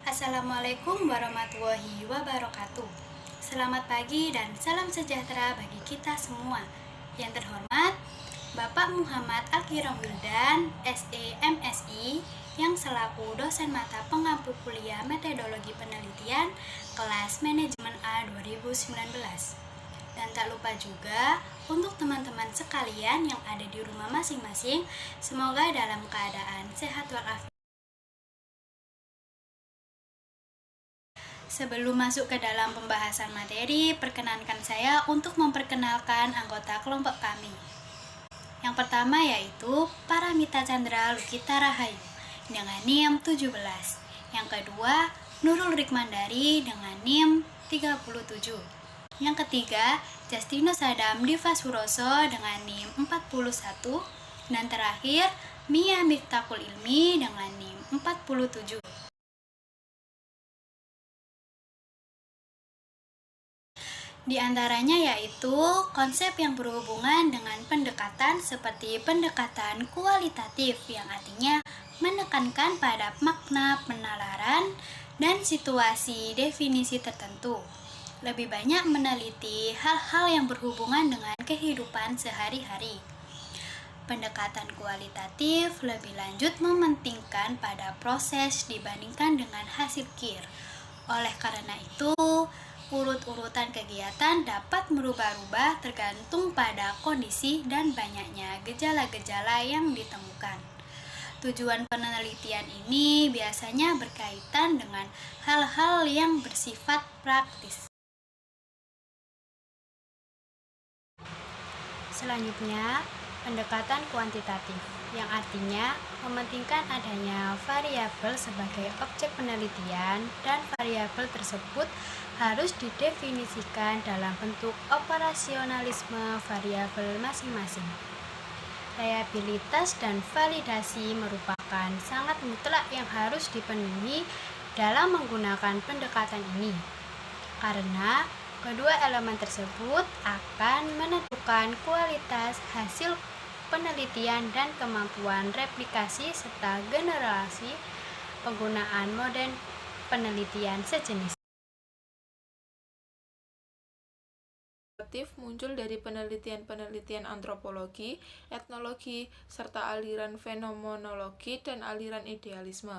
Assalamualaikum warahmatullahi wabarakatuh. Selamat pagi dan salam sejahtera bagi kita semua. Yang terhormat, Bapak Muhammad Al-Kiram Wildan, SE MSI, yang selaku dosen mata pengampu kuliah metodologi penelitian kelas manajemen A 2019. Dan tak lupa juga untuk teman-teman sekalian yang ada di rumah masing-masing, semoga dalam keadaan sehat walafiat. Sebelum masuk ke dalam pembahasan materi, perkenankan saya untuk memperkenalkan anggota kelompok kami. Yang pertama yaitu Paramita Chandra Lukita Rahayu dengan NIM 17. Yang kedua, Nurul Rikmandari dengan NIM 37. Yang ketiga, Justinus Adam Diva Suroso dengan NIM 41. Dan terakhir, Mia Miftakul Ilmi dengan NIM 47. Di antaranya yaitu konsep yang berhubungan dengan pendekatan seperti pendekatan kualitatif yang artinya menekankan pada makna penalaran dan situasi definisi tertentu. Lebih banyak meneliti hal-hal yang berhubungan dengan kehidupan sehari-hari. Pendekatan kualitatif lebih lanjut mementingkan pada proses dibandingkan dengan hasil kir. Oleh karena itu, urut-urutan kegiatan dapat merubah-rubah tergantung pada kondisi dan banyaknya gejala-gejala yang ditemukan. Tujuan penelitian ini biasanya berkaitan dengan hal-hal yang bersifat praktis. Selanjutnya, pendekatan kuantitatif, yang artinya mementingkan adanya variabel sebagai objek penelitian dan variabel tersebut harus didefinisikan dalam bentuk operasionalisme variabel masing-masing. Reliabilitas dan validasi merupakan syarat mutlak yang harus dipenuhi dalam menggunakan pendekatan ini, karena kedua elemen tersebut akan menentukan kualitas hasil penelitian dan kemampuan replikasi serta generasi penggunaan model penelitian sejenis. Muncul dari penelitian-penelitian antropologi, etnologi, serta aliran fenomenologi dan aliran idealisme.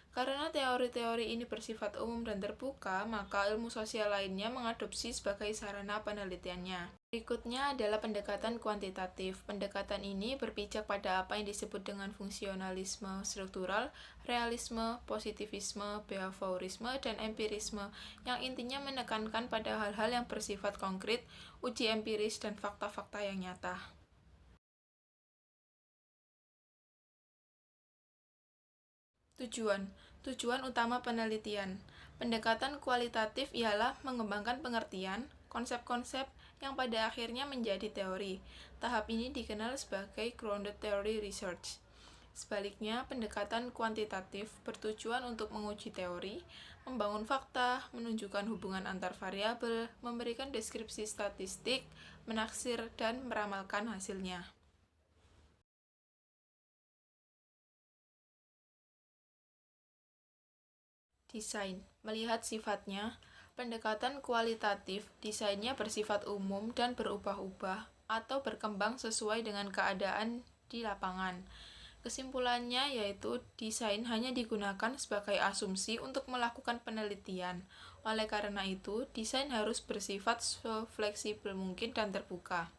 Karena teori-teori ini bersifat umum dan terbuka, maka ilmu sosial lainnya mengadopsi sebagai sarana penelitiannya. Berikutnya adalah pendekatan kuantitatif. Pendekatan ini berpijak pada apa yang disebut dengan fungsionalisme struktural, realisme, positivisme, behaviorisme, dan empirisme, yang intinya menekankan pada hal-hal yang bersifat konkret, uji empiris, dan fakta-fakta yang nyata. Tujuan utama penelitian. Pendekatan kualitatif ialah mengembangkan pengertian, konsep-konsep yang pada akhirnya menjadi teori. Tahap ini dikenal sebagai grounded theory research. Sebaliknya, pendekatan kuantitatif bertujuan untuk menguji teori, membangun fakta, menunjukkan hubungan antar variabel, memberikan deskripsi statistik, menaksir, dan meramalkan hasilnya. Desain. Melihat sifatnya, pendekatan kualitatif desainnya bersifat umum dan berubah-ubah atau berkembang sesuai dengan keadaan di lapangan. Kesimpulannya yaitu desain hanya digunakan sebagai asumsi untuk melakukan penelitian. Oleh karena itu, desain harus bersifat se-fleksibel mungkin dan terbuka.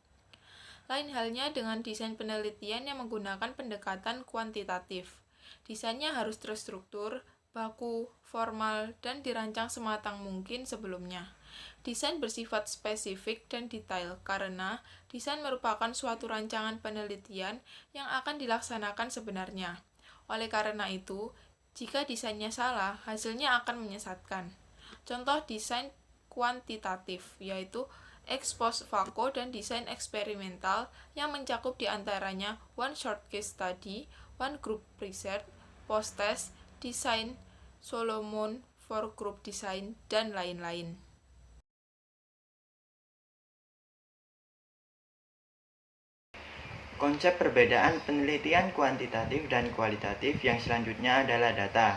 Lain halnya dengan desain penelitian yang menggunakan pendekatan kuantitatif. Desainnya harus terstruktur, baku, formal, dan dirancang sematang mungkin sebelumnya. Desain bersifat spesifik dan detail karena desain merupakan suatu rancangan penelitian yang akan dilaksanakan sebenarnya. Oleh karena itu, jika desainnya salah, hasilnya akan menyesatkan. Contoh desain kuantitatif yaitu ex post facto dan desain eksperimental yang mencakup diantaranya one short case study, one group research, post test, desain Solomon for group design, dan lain-lain. Konsep perbedaan penelitian kuantitatif dan kualitatif yang selanjutnya adalah data.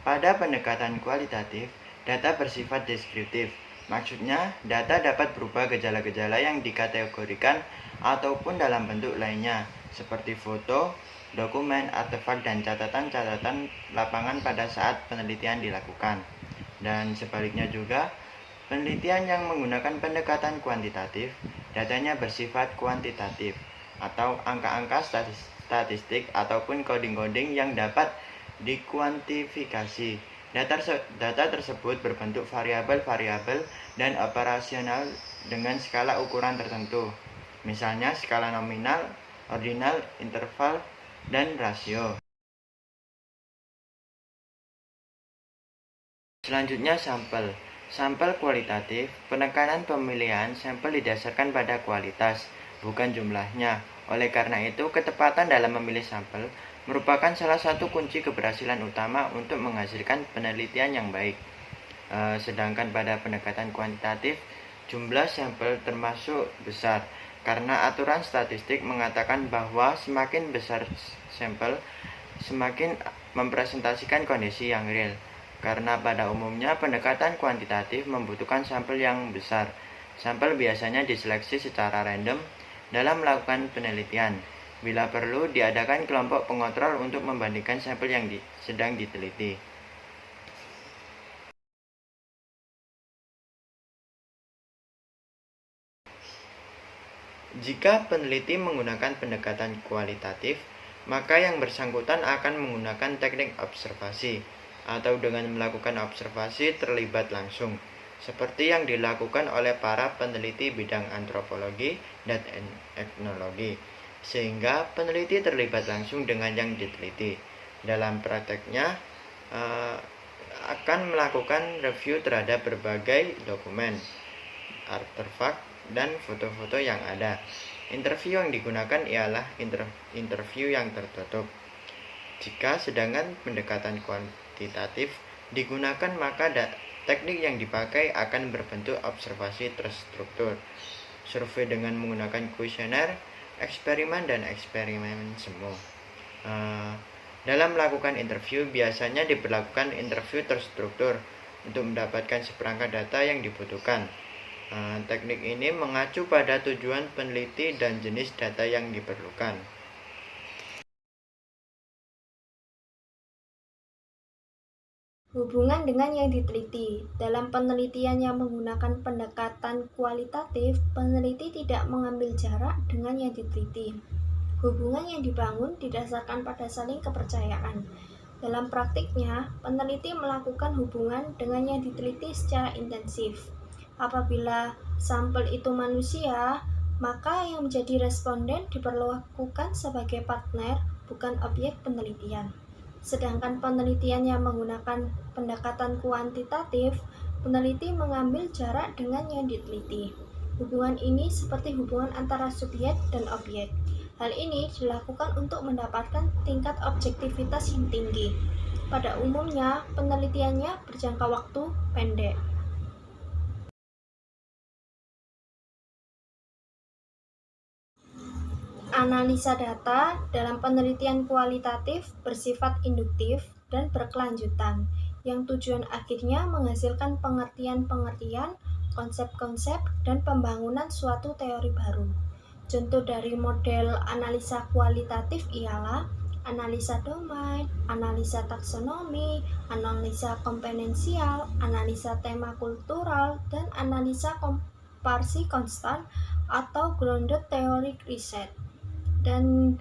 Pada pendekatan kualitatif, data bersifat deskriptif. Maksudnya, data dapat berupa gejala-gejala yang dikategorikan ataupun dalam bentuk lainnya, seperti foto, dokumen, artefak, dan catatan-catatan lapangan pada saat penelitian dilakukan. Dan sebaliknya juga, penelitian yang menggunakan pendekatan kuantitatif, datanya bersifat kuantitatif, atau angka-angka statistik ataupun coding-coding yang dapat dikuantifikasi. Data tersebut berbentuk variabel-variabel dan operasional dengan skala ukuran tertentu, misalnya skala nominal, ordinal, interval, dan rasio. Selanjutnya sampel. Sampel kualitatif, penekanan pemilihan sampel didasarkan pada kualitas, bukan jumlahnya. Oleh karena itu, ketepatan dalam memilih sampel merupakan salah satu kunci keberhasilan utama untuk menghasilkan penelitian yang baik. Sedangkan pada pendekatan kuantitatif, jumlah sampel termasuk besar, karena aturan statistik mengatakan bahwa semakin besar sampel, semakin mempresentasikan kondisi yang real. Karena pada umumnya pendekatan kuantitatif membutuhkan sampel yang besar. Sampel biasanya diseleksi secara random dalam melakukan penelitian. Bila perlu, diadakan kelompok pengontrol untuk membandingkan sampel yang sedang diteliti. Jika peneliti menggunakan pendekatan kualitatif, maka yang bersangkutan akan menggunakan teknik observasi, atau dengan melakukan observasi terlibat langsung, seperti yang dilakukan oleh para peneliti bidang antropologi dan etnologi, sehingga peneliti terlibat langsung dengan yang diteliti. Dalam prakteknya, akan melakukan review terhadap berbagai dokumen, artefak, dan foto-foto yang ada. Interview yang digunakan ialah interview yang tertutup. Jika sedangkan pendekatan kuantitatif digunakan, maka teknik yang dipakai akan berbentuk observasi terstruktur, survei dengan menggunakan kuesioner, eksperimen, dan eksperimen semu. Dalam melakukan interview, biasanya diberlakukan interview terstruktur untuk mendapatkan seperangkat data yang dibutuhkan. Teknik ini mengacu pada tujuan peneliti dan jenis data yang diperlukan. Hubungan dengan yang diteliti. Dalam penelitian yang menggunakan pendekatan kualitatif, peneliti tidak mengambil jarak dengan yang diteliti. Hubungan yang dibangun didasarkan pada saling kepercayaan. Dalam praktiknya, peneliti melakukan hubungan dengan yang diteliti secara intensif. Apabila sampel itu manusia, maka yang menjadi responden diperlakukan sebagai partner, bukan objek penelitian. Sedangkan penelitian yang menggunakan pendekatan kuantitatif, peneliti mengambil jarak dengan yang diteliti. Hubungan ini seperti hubungan antara subjek dan objek. Hal ini dilakukan untuk mendapatkan tingkat objektivitas yang tinggi. Pada umumnya, penelitiannya berjangka waktu pendek. Analisa data dalam penelitian kualitatif bersifat induktif dan berkelanjutan, yang tujuan akhirnya menghasilkan pengertian-pengertian, konsep-konsep, dan pembangunan suatu teori baru. Contoh dari model analisa kualitatif ialah analisa domain, analisa taksonomi, analisa komponensial, analisa tema kultural, dan analisa komparasi konstan atau grounded theory research. Dan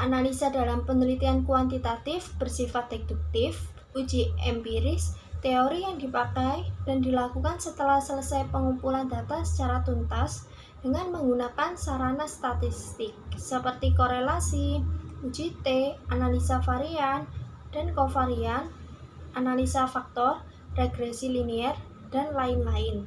analisa dalam penelitian kuantitatif bersifat deduktif, uji empiris, teori yang dipakai dan dilakukan setelah selesai pengumpulan data secara tuntas dengan menggunakan sarana statistik seperti korelasi, uji T, analisa varian dan kovarian, analisa faktor, regresi linier, dan lain-lain.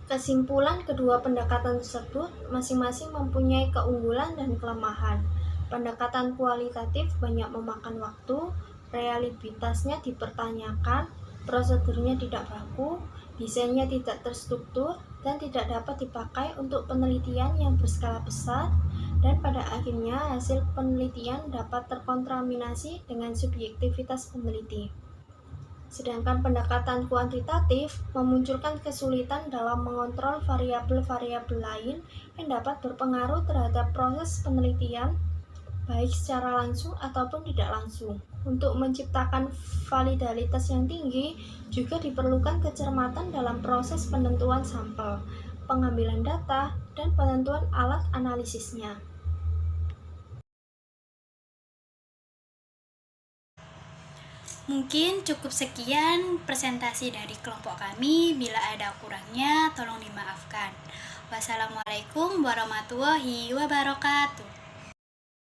Kesimpulan kedua pendekatan tersebut masing-masing mempunyai keunggulan dan kelemahan. Pendekatan kualitatif banyak memakan waktu, realitasnya dipertanyakan, prosedurnya tidak baku, desainnya tidak terstruktur, dan tidak dapat dipakai untuk penelitian yang berskala besar, dan pada akhirnya hasil penelitian dapat terkontaminasi dengan subjektivitas peneliti. Sedangkan pendekatan kuantitatif memunculkan kesulitan dalam mengontrol variabel-variabel lain yang dapat berpengaruh terhadap proses penelitian, baik secara langsung ataupun tidak langsung. Untuk menciptakan validalitas yang tinggi, juga diperlukan kecermatan dalam proses penentuan sampel, pengambilan data, dan penentuan alat analisisnya. Mungkin cukup sekian presentasi dari kelompok kami. Bila ada kurangnya, tolong dimaafkan. Wassalamualaikum warahmatullahi wabarakatuh.